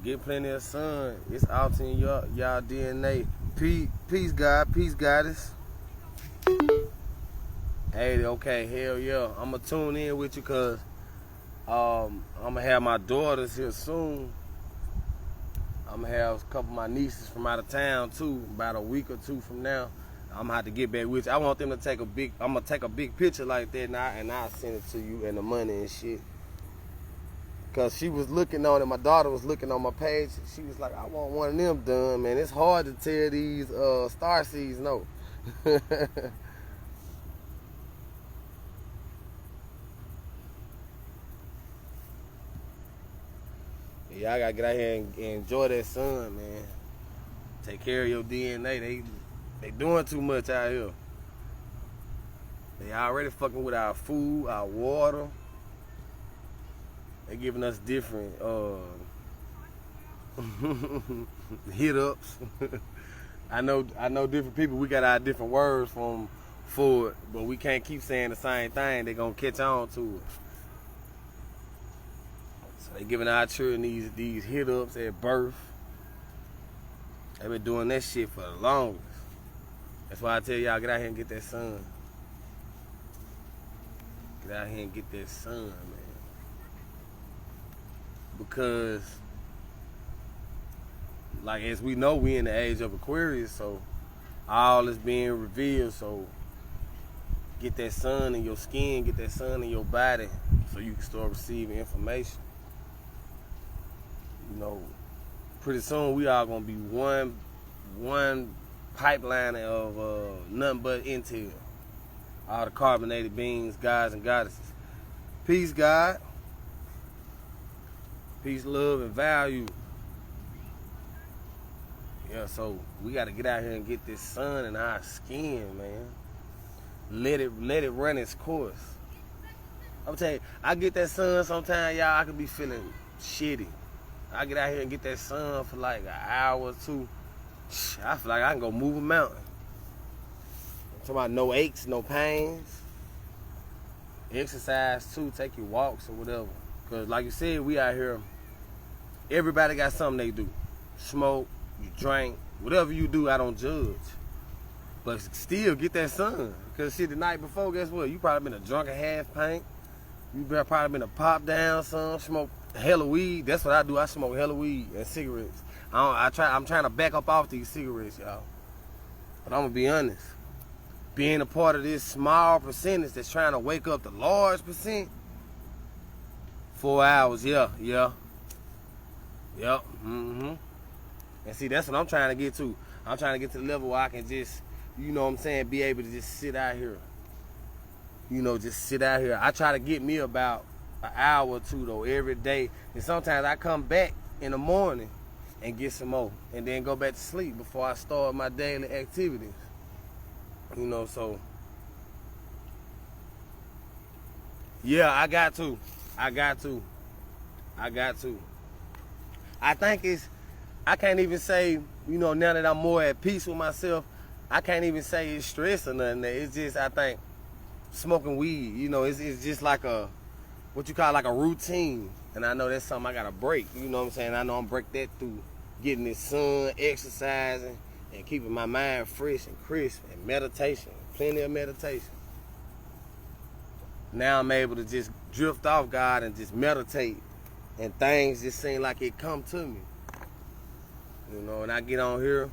get plenty of sun. It's out in y'all DNA. Peace, God. Peace, goddess. Hey, okay, hell yeah. I'ma tune in with you because I'ma have my daughters here soon. I'ma have a couple of my nieces from out of town too, about a week or two from now. I'm gonna have to get back with you. I want them to take I'm gonna take a big picture like that and I'll send it to you and the money and shit. Cause she was looking on it, my daughter was looking on my page. She was like, I want one of them done, man. It's hard to tell these star seeds no. Yeah, I gotta get out here and enjoy that sun, man. Take care of your DNA. They doing too much out here. They already fucking with our food, our water. They giving us different hit ups. I know different people. We got our different words for it, but we can't keep saying the same thing. They gonna catch on to it. So they giving our children these hit ups at birth. They been doing that shit for the longest. That's why I tell y'all, get out here and get that sun. Get out here and get that sun, man. Because, like, as we know, we in the age of Aquarius, so all is being revealed. So get that sun in your skin, get that sun in your body, so you can start receiving information. You know, pretty soon we all gonna be one pipeline of nothing but intel. All the carbonated beings, gods and goddesses. Peace, God. Peace, love, and value. Yeah, so we gotta get out here and get this sun in our skin, man. Let it run its course. I'm telling you, I get that sun sometimes, y'all, I could be feeling shitty. I get out here and get that sun for like an hour or two. I feel like I can go move a mountain. I'm talking about no aches, no pains. Exercise too, take your walks or whatever. Cause like you said, we out here, everybody got something they do. Smoke, you drink, whatever you do, I don't judge. But still get that sun. Cause shit, the night before, guess what? You probably been a drunk and half pint. You probably been a pop down, son, smoke hella weed. That's what I do. I smoke hella weed and cigarettes. I'm trying to back up off these cigarettes, y'all. But I'm gonna be honest. Being a part of this small percentage that's trying to wake up the large percent. 4 hours, yeah. Yep. And see, that's what I'm trying to get to. I'm trying to get to the level where I can just, you know what I'm saying, be able to just sit out here. You know, just sit out here. I try to get me about an hour or two, though, every day. And sometimes I come back in the morning and get some more. And then go back to sleep before I start my daily activities. You know, so. Yeah, I got to. I think I can't even say, you know, now that I'm more at peace with myself, I can't even say it's stress or nothing. It's just, I think, smoking weed, you know, it's just like what you call like a routine. And I know that's something I gotta break, you know what I'm saying? I know I'm break that through getting this sun, exercising, and keeping my mind fresh and crisp, and meditation, plenty of meditation. Now I'm able to just drift off God and just meditate, and things just seem like it come to me. You know, and I get on here,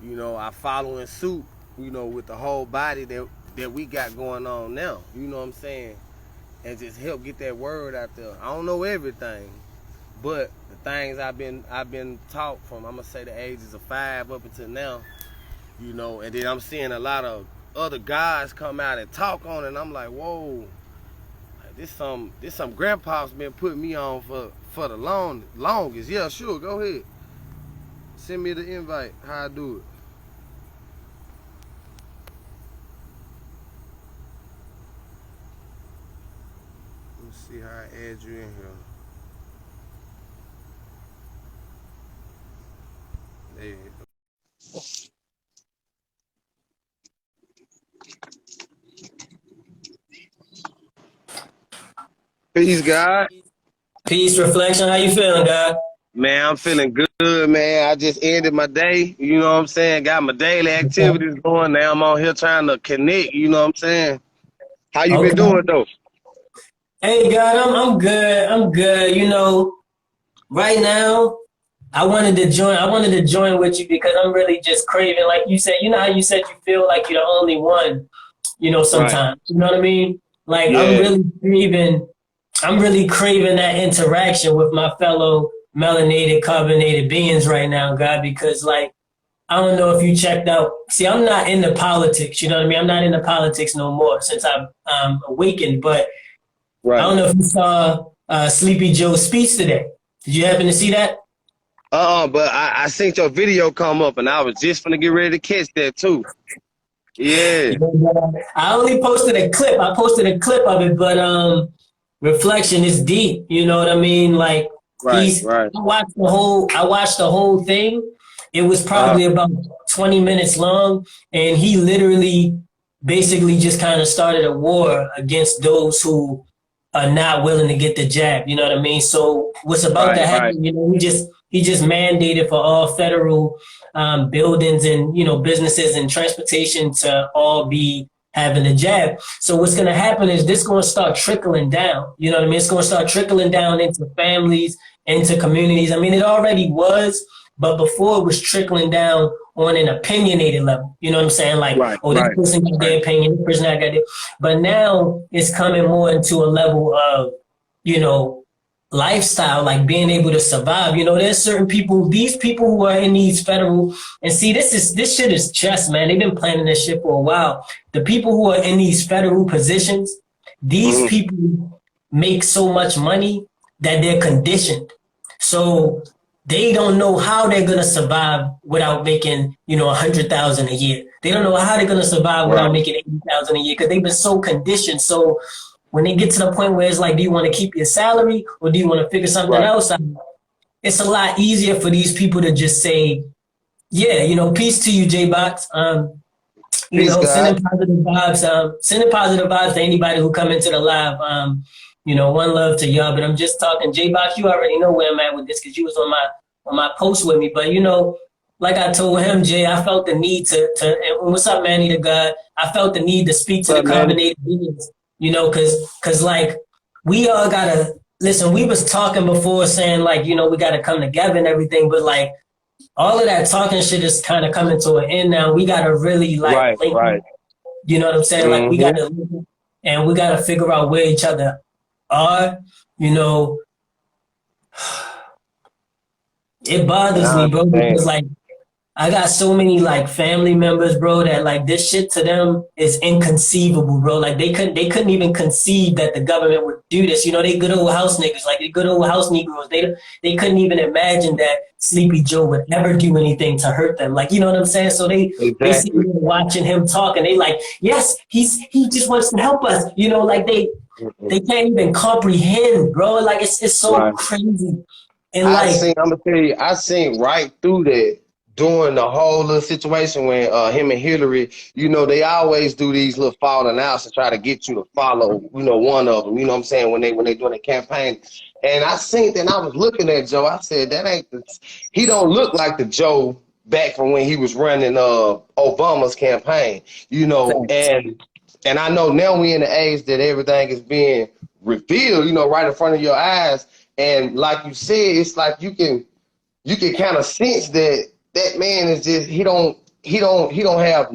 you know, I follow in suit, you know, with the whole body that we got going on now, you know what I'm saying? And just help get that word out there. I don't know everything, but the things I've been taught from, I'm gonna say the ages of 5 up until now, you know, and then I'm seeing a lot of other guys come out and talk on it, and I'm like, whoa, like this some grandpa's been putting me on for the longest. Yeah, sure, go ahead. Send me the invite, how I do it. Let's see how I add you in here. There you go. Peace, God. Peace, reflection. How you feeling, God? Man, I'm feeling good, man. I just ended my day. You know what I'm saying? Got my daily activities going. Now I'm on here trying to connect. You know what I'm saying? How you been Okay. doing though? Hey, God, I'm good. I'm good. Right now, I wanted to join with you because I'm really just craving, like you said. You know how you said you feel like you're the only one. Right. Sometimes. You know what I mean? Like Yeah. I'm really craving that interaction with my fellow melanated, carbonated beings right now, God, because like I don't know if you checked out. See, I'm not into politics. You know what I mean? I'm not into politics no more since I've awakened. But I Right. don't know if you saw Sleepy Joe's speech today. Did you happen to see that? But I seen your video come up and I was just gonna get ready to catch that too. Yeah. I only posted a clip. I posted a clip of it, but reflection is deep. You know what I mean? Like Right, right. I watched the whole thing. It was Uh probably about 20 minutes long, and he literally basically just kind of started a war against those who are not willing to get the jab. You know what I mean? So what's about to right, right, happen? He just mandated for all federal buildings and businesses and transportation to all be having a jab. So what's going to happen is this going to start trickling down. You know what I mean? It's going to start trickling down into families, into communities. I mean, it already was, but before it was trickling down on an opinionated level. You know what I'm saying? Like, right, oh, this right, person got right, their opinion, this person got their. But now it's coming more into a level of, you know, lifestyle, like being able to survive. There's certain people, these people who are in these federal, and see, this shit is chess, man. They've been planning this shit for a while. The people who are in these federal positions, these mm-hmm. people make so much money that they're conditioned. So they don't know how they're gonna survive without making, 100,000 a year. They don't know how they're gonna survive without Right, making 80,000 a year because they've been so conditioned. So when they get to the point where it's like, do you want to keep your salary or do you want to figure something right. else out? It's a lot easier for these people to just say, yeah, peace to you, J Box. Peace, God. Sending positive vibes to anybody who come into the live. One love to y'all. But I'm just talking, J Box. You already know where I'm at with this because you was on my post with me. But like I told him, Jay, I felt the need to. What's up, Manny the God? I felt the need to speak to What's the up, man? carbonated beings. Because like we all gotta listen. We was talking before saying like we gotta come together and everything, but like all of that talking shit is kind of coming to an end now. We gotta really like Right, link. right. You know what I'm saying? Like we Mm-hmm. gotta link and we gotta figure out where each other are. You know, it bothers I me, bro, understand. because like I got so many like family members, bro, that like this shit to them is inconceivable, bro. Like they couldn't even conceive that the government would do this. They good old house niggas, like the good old house Negroes. They couldn't even imagine that Sleepy Joe would ever do anything to hurt them. Like you know what I'm saying? So they see me Exactly. watching him talk and they like, yes, he just wants to help us. Like Mhm. they can't even comprehend, bro. Like it's so Right. crazy. And like I'm gonna tell you, I seen right through that during the whole little situation when him and Hillary, they always do these little falling outs to try to get you to follow, one of them. You know what I'm saying? When they doing a campaign, and I seen that, and I was looking at Joe. I said that ain't he don't look like the Joe back from when he was running Obama's campaign. And I know now we in the age that everything is being revealed, right in front of your eyes. And like you said, it's like you can kind of sense that that man is just he don't have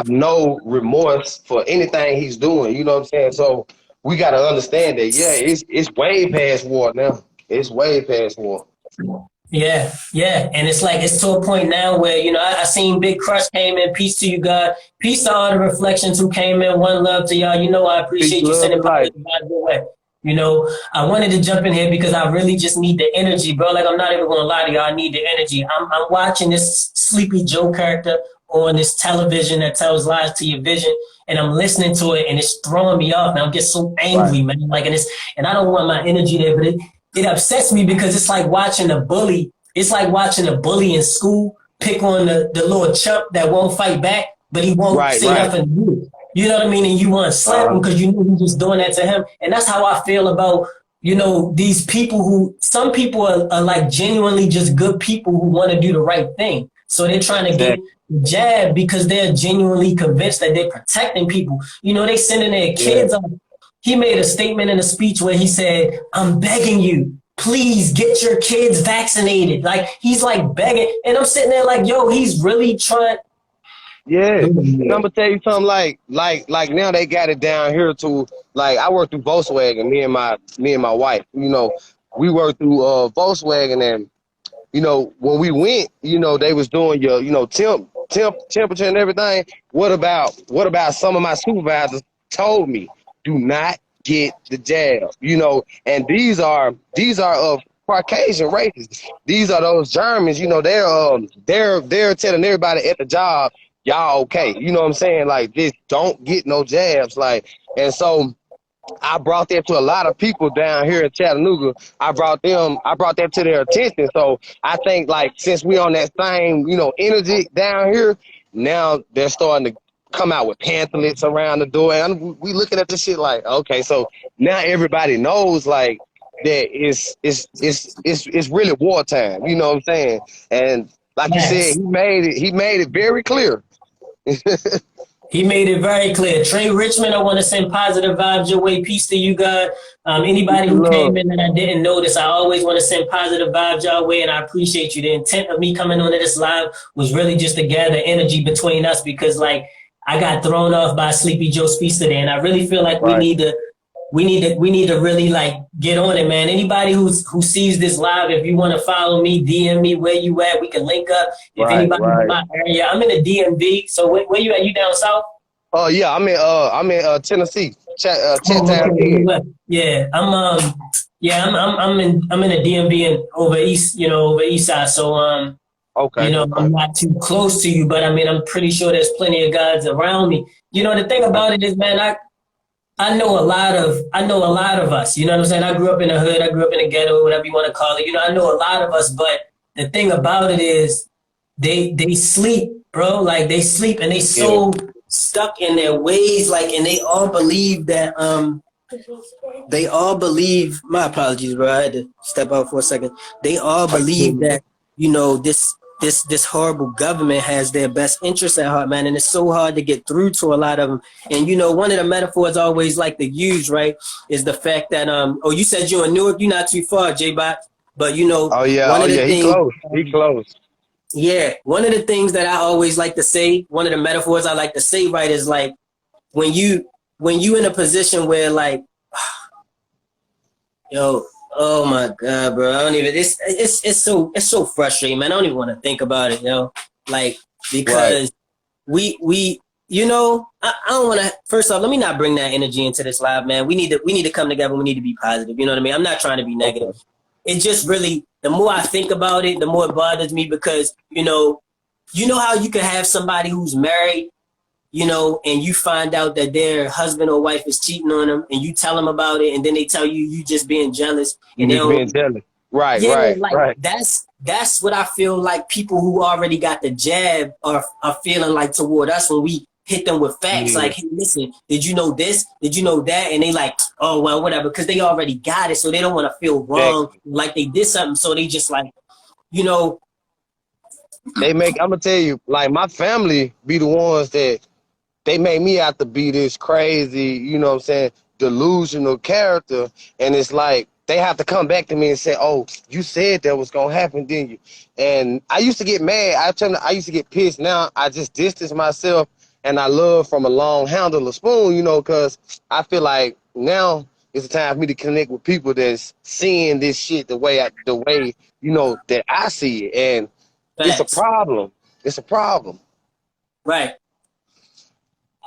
no remorse for anything he's doing. You know what I'm saying? So we got to understand that it's way past war now. It's way past war. Yeah, yeah. And it's like it's to a point now where, I seen Big Crush came in, peace to you, God. Peace to all the reflections who came in, one love to y'all. I Peace, appreciate you love, sending and light. positive vibes your way. I wanted to jump in here because I really just need the energy, bro. Like I'm not even gonna lie to y'all, I need the energy. I'm watching this Sleepy Joe character on this television that tells lies to your vision, and I'm listening to it and it's throwing me off. And I get so Right, angry, man. Like and I don't want my energy there, but it upsets me because it's like watching a bully. It's like watching a bully in school pick on the little chump that won't fight back, but he won't right, say right. nothing to you. You know what I mean? And you want to slap him Uh-huh. because you know he's just doing that to him. And that's how I feel about you know, these people who, some people are like genuinely just good people who want to do the right thing. So they're trying to get Exactly. the jab because they're genuinely convinced that they're protecting people. You know, they sending their Yeah. kids on. He made a statement in a speech where he said, I'm begging you, please get your kids vaccinated. Like, he's like begging. And I'm sitting there like, yo, he's really trying. Yeah, Go and I'm ahead. gonna tell you something like now they got it down here to like I work through Volkswagen, me and my wife, we work through Volkswagen and when we went, they was doing your, temperature and everything. What about some of my supervisors told me, do not get the jab, and these are of Caucasian races. These are those Germans, they're telling everybody at the job, y'all okay. You know what I'm saying? Like this, don't get no jabs. Like, and so I brought that to a lot of people down here in Chattanooga. I brought that to their attention. So I think like since we on that same, energy down here, now they're starting to come out with pamphlets around the door. And we looking at this shit like, okay, so now everybody knows like that it's really wartime. You know what I'm saying? And like you said, Yes. he made it very clear. He made it very clear. Trey Richmond, I want to send positive vibes your way. Peace to you, God. Peace Anybody and who love. came in that I didn't notice, I always want to send positive vibes your way, and I appreciate you. The intent of me coming onto this live was really just to gather energy between us because, like, I got thrown off by Sleepy Joe speech today, and I really feel like we Right, need to we need to really like get on it, man. Anybody who sees this live, if you want to follow me, DM me where you at. We can link up. If right, anybody in right. my area, I'm in the DMV. So where you at? You down south? Oh yeah, I'm in Tennessee, Oh, Chattown, okay. Penn. Yeah, I'm in the DMV and over east, over east side. So Okay, okay. I'm not too close to you, but I mean, I'm pretty sure there's plenty of guys around me. The thing Right, about it is, man, I know a lot of us. You know what I'm saying? I grew up in the hood. I grew up in the ghetto, whatever you want to call it. I know a lot of us, but the thing about it is, they sleep, bro. Like they sleep, and they yeah. so stuck in their ways. Like, and they all believe that they all believe. My apologies, bro. I had to step out for a second. They all Are you believe kidding? that this horrible government has their best interests at heart, man. And it's so hard to get through to a lot of them. And one of the metaphors I always like to use, right, is the fact that oh, you said you're in Newark. You're not too far, J Bot. But Oh yeah, one oh of the yeah. He things. close. He close. Yeah, one of the things that I always like to say, one of the metaphors I like to say, right, is like when you in a position where like, yo, oh my god, bro, I don't even. It's so frustrating, man. I don't even want to think about it, like Right. because we I don't want to. First off, let me not bring that energy into this live, man. We need to come together. We need to be positive. You know what I mean? I'm not trying to be negative. Okay. It just really, the more I think about it, the more it bothers me because how you can have somebody who's married, and you find out that their husband or wife is cheating on them, and you tell them about it, and then they tell you just being jealous, and You they just don't. being jealous. Right, Yeah, right, like right. that's what I feel like people who already got the jab are feeling like toward us when we hit them with facts. Yeah. Like, hey, listen, did you know this? Did you know that? And they like, oh well, whatever, because they already got it, so they don't want to feel wrong, Exactly. like they did something. So they just like, you know, I'm gonna tell you, like my family be the ones that they make me out to be this crazy, you know what I'm saying, delusional character. And it's like they have to come back to me and say, oh, you said that was gonna happen, didn't you? And I used to get mad. I used to get pissed. Now I just distance myself and I love from a long handle of spoon, because I feel like now it's the time for me to connect with people that's seeing this shit the way that I see it. And it's a facts, problem. It's a problem. right?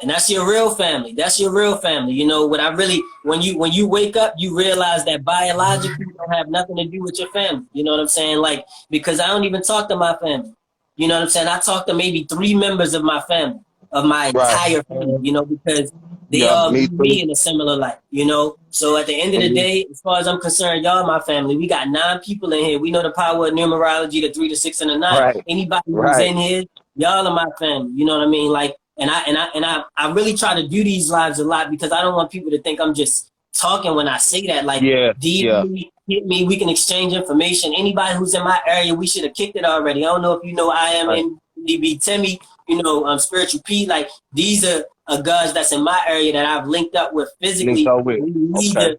And that's your real family. That's your real family. What I really, when you wake up, you realize that biologically you don't have nothing to do with your family. You know what I'm saying? Like, because I don't even talk to my family. You know what I'm saying? I talk to maybe 3 members of my family, of my Right. entire family, because they Yeah, all me view me too. in a similar light. So at the end of the day, as far as I'm concerned, y'all my family. We got 9 people in here. We know the power of numerology, the 3, the 6, and the 9. Right, Anybody who's right. in here, y'all are my family. You know what I mean? Like, and I really try to do these lives a lot because I don't want people to think I'm just talking when I say that. Like, Yeah, DM yeah. me, hit me, we can exchange information. Anybody who's in my area, we should have kicked it already. I don't know if you know I am Right. MDB Timmy, Spiritual P. Like, these are guys that's in my area that I've linked up with Linked physically. up with. Okay.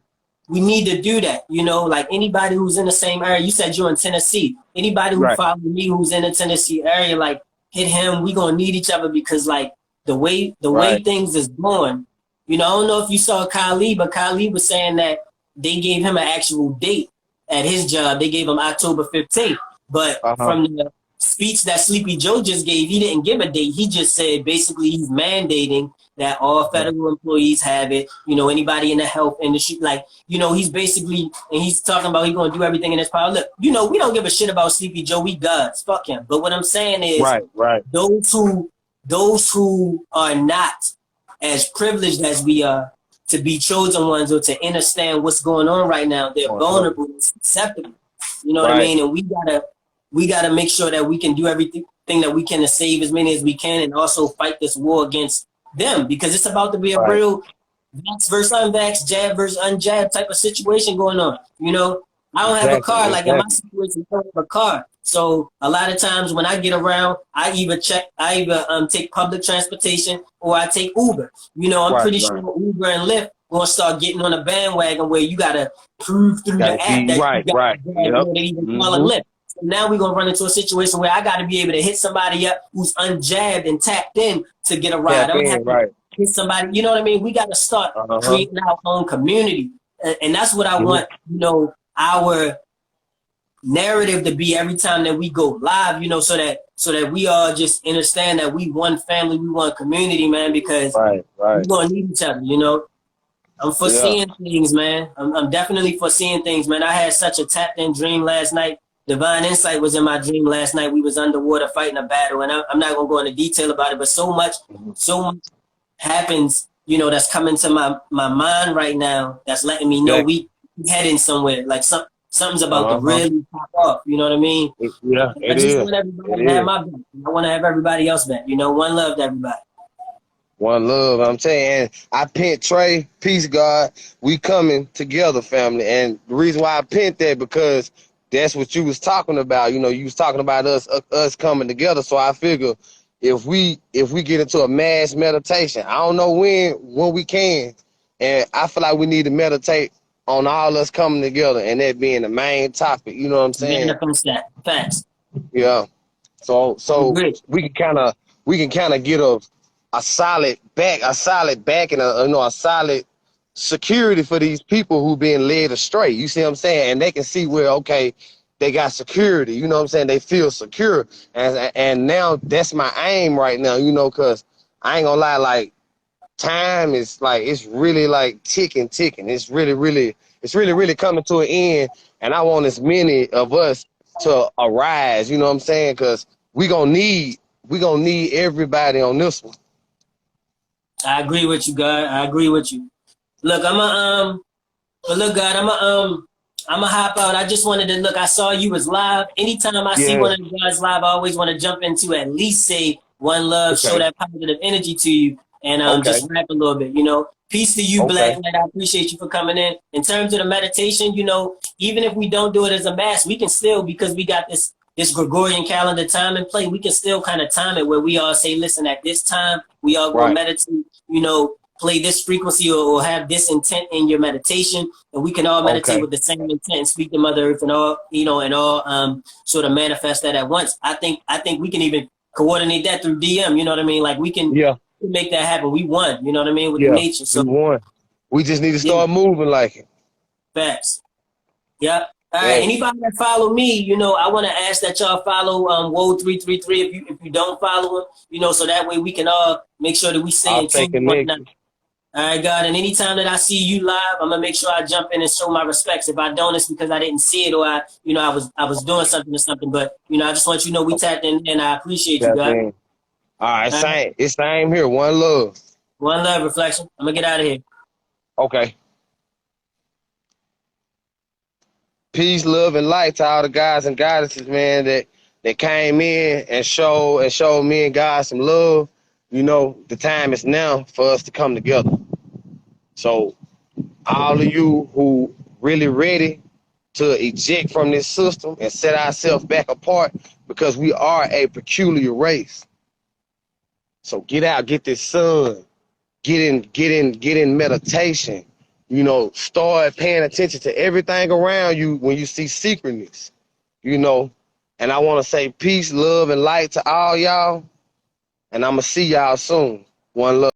We need to do that. Like anybody who's in the same area. You said you're in Tennessee. Anybody who Right. follow me who's in the Tennessee area, like, hit him. We gonna need each other because, like, the way Right. things is going. I don't know if you saw Khalid, but Khalid was saying that they gave him an actual date at his job. They gave him October 15th. But Uh-huh. from the speech that Sleepy Joe just gave, he didn't give a date. He just said basically he's mandating that all federal employees have it. Anybody in the health industry, like, he's basically, and he's talking about he's going to do everything in his power. Look, we don't give a shit about Sleepy Joe. We gods. Fuck him. But what I'm saying is Right. Right. those who are not as privileged as we are to be chosen ones or to understand what's going on right now, they're vulnerable and susceptible. You know what I Right. mean? And we gotta make sure that we can do everything that we can to save as many as we can, and also fight this war against them, because it's about to be a Right. real vax versus unvax, jab versus unjab type of situation going on. I don't have a Exactly. car. Like, in my Exactly. situation, I don't have a car. So a lot of times when I get around, I either take public transportation or I take Uber. I'm Right. pretty sure Right. Uber and Lyft gonna start getting on a bandwagon where you gotta prove through Gotta the app be that you right. got Right. the gas Yep. more than even call a Mm-hmm. Lyft. So now we're gonna run into a situation where I gotta be able to hit somebody up who's unjabbed and tapped in to get a ride. Tap I'm gonna in. have to Right. hit somebody. You know what I mean? We gotta start Uh-huh. creating our own community, and that's what I Mm-hmm. want. Our narrative to be every time that we go live, so that we all just understand that we one family, we one community, man, because Right. we're Right. gonna need each other. I'm Yeah. foreseeing things, man. I'm definitely foreseeing things, man. I had such a tapped in dream last night. Divine insight was in my dream last night. We was underwater fighting a battle, and I'm not gonna go into detail about it, but Mhm. so much happens, that's coming to my mind right now. That's letting me know Exactly. we heading somewhere. Like, something's about to Uh-huh. really pop off. You know what I mean? Yeah. I It just is. want It everybody to have is. my back. I want to have everybody else back. One love to everybody. One love. I'm saying, I pent Trey, peace God. We coming together, family. And the reason why I pent that, because that's what you was talking about. You was talking about us coming together. So I figure if we get into a mass meditation, I don't know when we can, and I feel like we need to meditate on all us coming together, and that being the main topic. You know what I'm saying? Manifest that. Facts. Yeah. So I so agree. we can kind of get a solid back and a solid security for these people who being led astray. You see what I'm saying? And they can see where, okay, they got security. You know what I'm saying? They feel secure, and now that's my aim right now. Because I ain't gonna lie, like, time is like, it's really like ticking. It's really coming to an end, and I want as many of us to arise. You know what I'm saying? Because we gonna need everybody on this one. I agree with you, God. I agree with you. Look, God, I'm a hop out. I just wanted to look. I saw you was live. Anytime I see Yeah. one of the guys live, I always want to jump into at least say one love, show Okay. that positive energy to you, and Okay. just rap a little bit. Peace to you, Okay. Black Knight. I appreciate you for coming in. In terms of the meditation, even if we don't do it as a mass, we can still, because we got this Gregorian calendar time in play, we can still kind of time it where we all say, listen, at this time, we all going to Right. meditate, play this frequency, or have this intent in your meditation, and we can all meditate Okay. with the same intent and speak to Mother Earth, and all sort of manifest that at once. I think we can even coordinate that through DM. You know what I mean? Like, we can Yeah. make that happen. We won. You know what I mean, with the Yeah. nature. We So won. We just need to yeah, start moving like it. facts. Yep. All right. Yeah. Anybody that follow me, I want to ask that y'all follow Woe333 if you don't follow him, so that way we can all make sure that we stay I'll in stay tune with one connected. another. All right, God. And anytime that I see you live, I'm gonna make sure I jump in and show my respects. If I don't, it's because I didn't see it, or I was doing something or something. But I just want you to know we tapped in, and I appreciate you, Tap God. in. All right. All right. It's same here. One love. One love, reflection. I'm gonna get out of here. Okay. Peace, love, and light to all the guys and goddesses, man, that came in and showed me and God some love. The time is now for us to come together. So all of you who really ready to eject from this system and set ourselves back apart, because we are a peculiar race. So get out, get this sun, get in meditation. You know, start paying attention to everything around you when you see secretness. You know, and I want to say peace, love, and light to all y'all. And I'm gonna see y'all soon. One love.